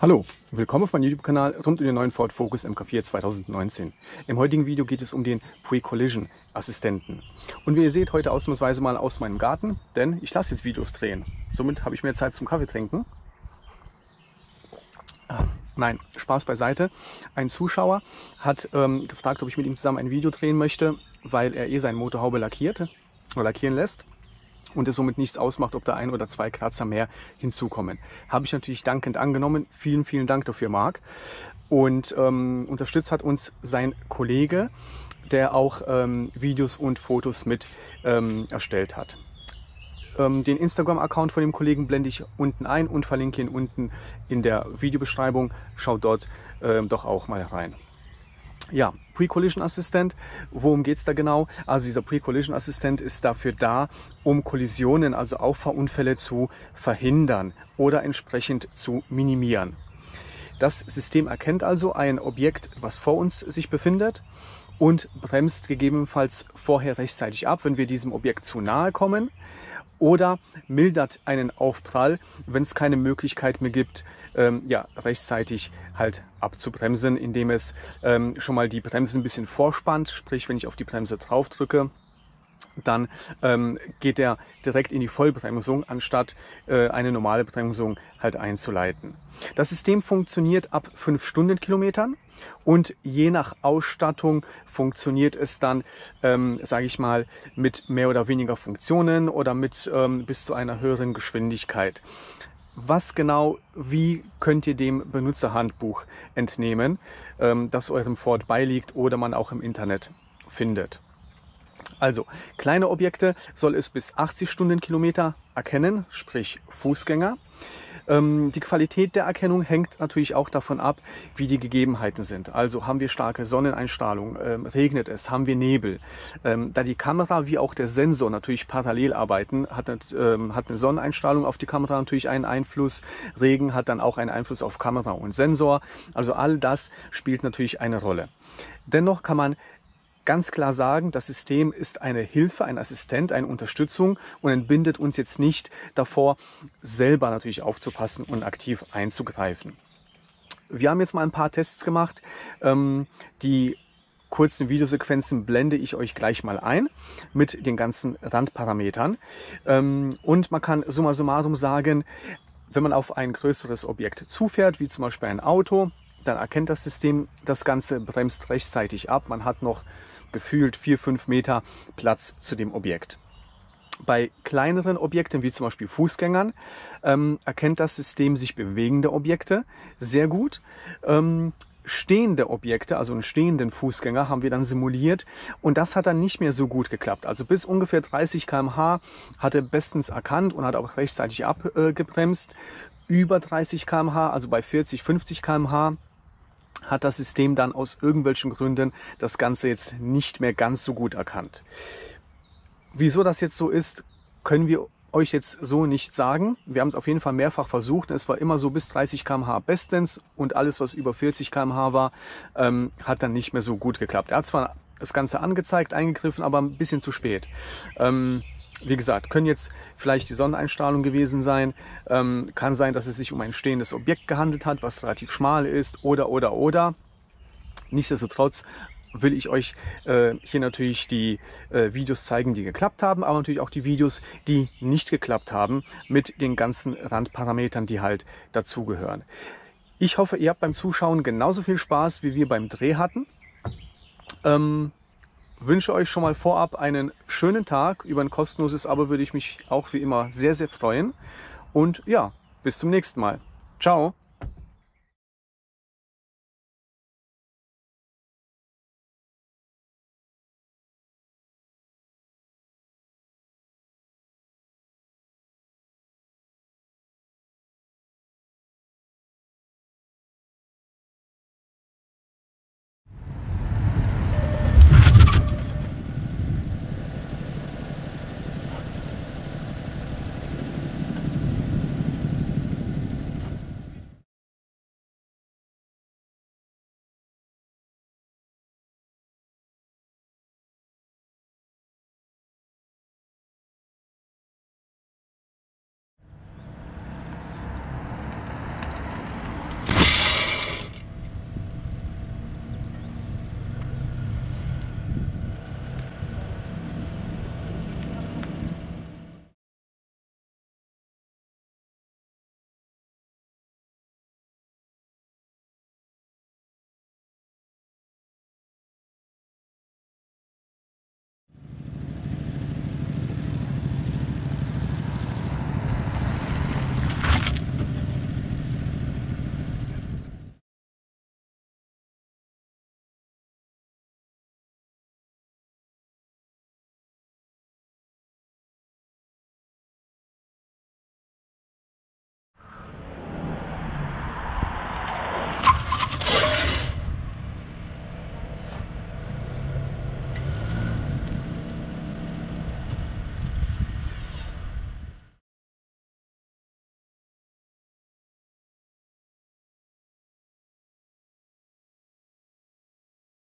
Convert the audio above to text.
Hallo, willkommen auf meinem YouTube-Kanal rund um den neuen Ford Focus MK4 2019. Im heutigen Video geht es um den Pre-Collision Assistenten. Und wie ihr seht, heute ausnahmsweise mal aus meinem Garten, denn ich lasse jetzt Videos drehen. Somit habe ich mehr Zeit zum Kaffee trinken. Nein, Spaß beiseite. Ein Zuschauer hat gefragt, ob ich mit ihm zusammen ein Video drehen möchte, weil er seine Motorhaube lackieren lässt. Und es somit nichts ausmacht, ob da 1 oder 2 Kratzer mehr hinzukommen. Habe ich natürlich dankend angenommen. Vielen, vielen Dank dafür, Marc. Und unterstützt hat uns sein Kollege, der auch Videos und Fotos mit erstellt hat. Den Instagram-Account von dem Kollegen blende ich unten ein und verlinke ihn unten in der Videobeschreibung. Schaut dort doch auch mal rein. Ja, Pre-Collision Assistent, worum geht es da genau? Also dieser Pre-Collision Assistent ist dafür da, um Kollisionen, also Auffahrunfälle zu verhindern oder entsprechend zu minimieren. Das System erkennt also ein Objekt, was vor uns sich befindet und bremst gegebenenfalls vorher rechtzeitig ab, wenn wir diesem Objekt zu nahe kommen. Oder mildert einen Aufprall, wenn es keine Möglichkeit mehr gibt, ja, rechtzeitig halt abzubremsen, indem es schon mal die Bremse ein bisschen vorspannt. Sprich, wenn ich auf die Bremse drauf drücke, dann geht er direkt in die Vollbremsung, anstatt eine normale Bremsung halt einzuleiten. Das System funktioniert ab 5 Stundenkilometern. Und je nach Ausstattung funktioniert es dann, sage ich mal, mit mehr oder weniger Funktionen oder mit bis zu einer höheren Geschwindigkeit. Was genau, wie könnt ihr dem Benutzerhandbuch entnehmen, das eurem Ford beiliegt oder man auch im Internet findet. Also, kleine Objekte soll es bis 80 Stundenkilometer erkennen, sprich Fußgänger. Die Qualität der Erkennung hängt natürlich auch davon ab, wie die Gegebenheiten sind. Also haben wir starke Sonneneinstrahlung, regnet es, haben wir Nebel. Da die Kamera wie auch der Sensor natürlich parallel arbeiten, hat eine Sonneneinstrahlung auf die Kamera natürlich einen Einfluss. Regen hat dann auch einen Einfluss auf Kamera und Sensor. Also all das spielt natürlich eine Rolle. Dennoch kann man ganz klar sagen, das System ist eine Hilfe, ein Assistent, eine Unterstützung und entbindet uns jetzt nicht davor, selber natürlich aufzupassen und aktiv einzugreifen. Wir haben jetzt mal ein paar Tests gemacht. Die kurzen Videosequenzen blende ich euch gleich mal ein mit den ganzen Randparametern. Und man kann summa summarum sagen, wenn man auf ein größeres Objekt zufährt, wie zum Beispiel ein Auto, dann erkennt das System das Ganze, bremst rechtzeitig ab. Man hat noch gefühlt 4-5 Meter Platz zu dem Objekt. Bei kleineren Objekten, wie zum Beispiel Fußgängern, erkennt das System sich bewegende Objekte sehr gut. Stehende Objekte, also einen stehenden Fußgänger, haben wir dann simuliert und das hat dann nicht mehr so gut geklappt. Also bis ungefähr 30 km/h hat er bestens erkannt und hat auch rechtzeitig abgebremst. Über 30 km/h, also bei 40, 50 km/h, hat das System dann aus irgendwelchen Gründen das Ganze jetzt nicht mehr ganz so gut erkannt. Wieso das jetzt so ist, können wir euch jetzt so nicht sagen. Wir haben es auf jeden Fall mehrfach versucht. Es war immer so bis 30 km/h bestens und alles, was über 40 km/h war, hat dann nicht mehr so gut geklappt. Er hat zwar das Ganze angezeigt, eingegriffen, aber ein bisschen zu spät. Wie gesagt, können jetzt vielleicht die Sonneneinstrahlung gewesen sein. Kann sein, dass es sich um ein stehendes Objekt gehandelt hat, was relativ schmal ist oder. Nichtsdestotrotz will ich euch hier natürlich die Videos zeigen, die geklappt haben, aber natürlich auch die Videos, die nicht geklappt haben, mit den ganzen Randparametern, die halt dazugehören. Ich hoffe, ihr habt beim Zuschauen genauso viel Spaß, wie wir beim Dreh hatten. Wünsche euch schon mal vorab einen schönen Tag. Über ein kostenloses Abo würde ich mich auch wie immer sehr, sehr freuen. Und ja, bis zum nächsten Mal. Ciao!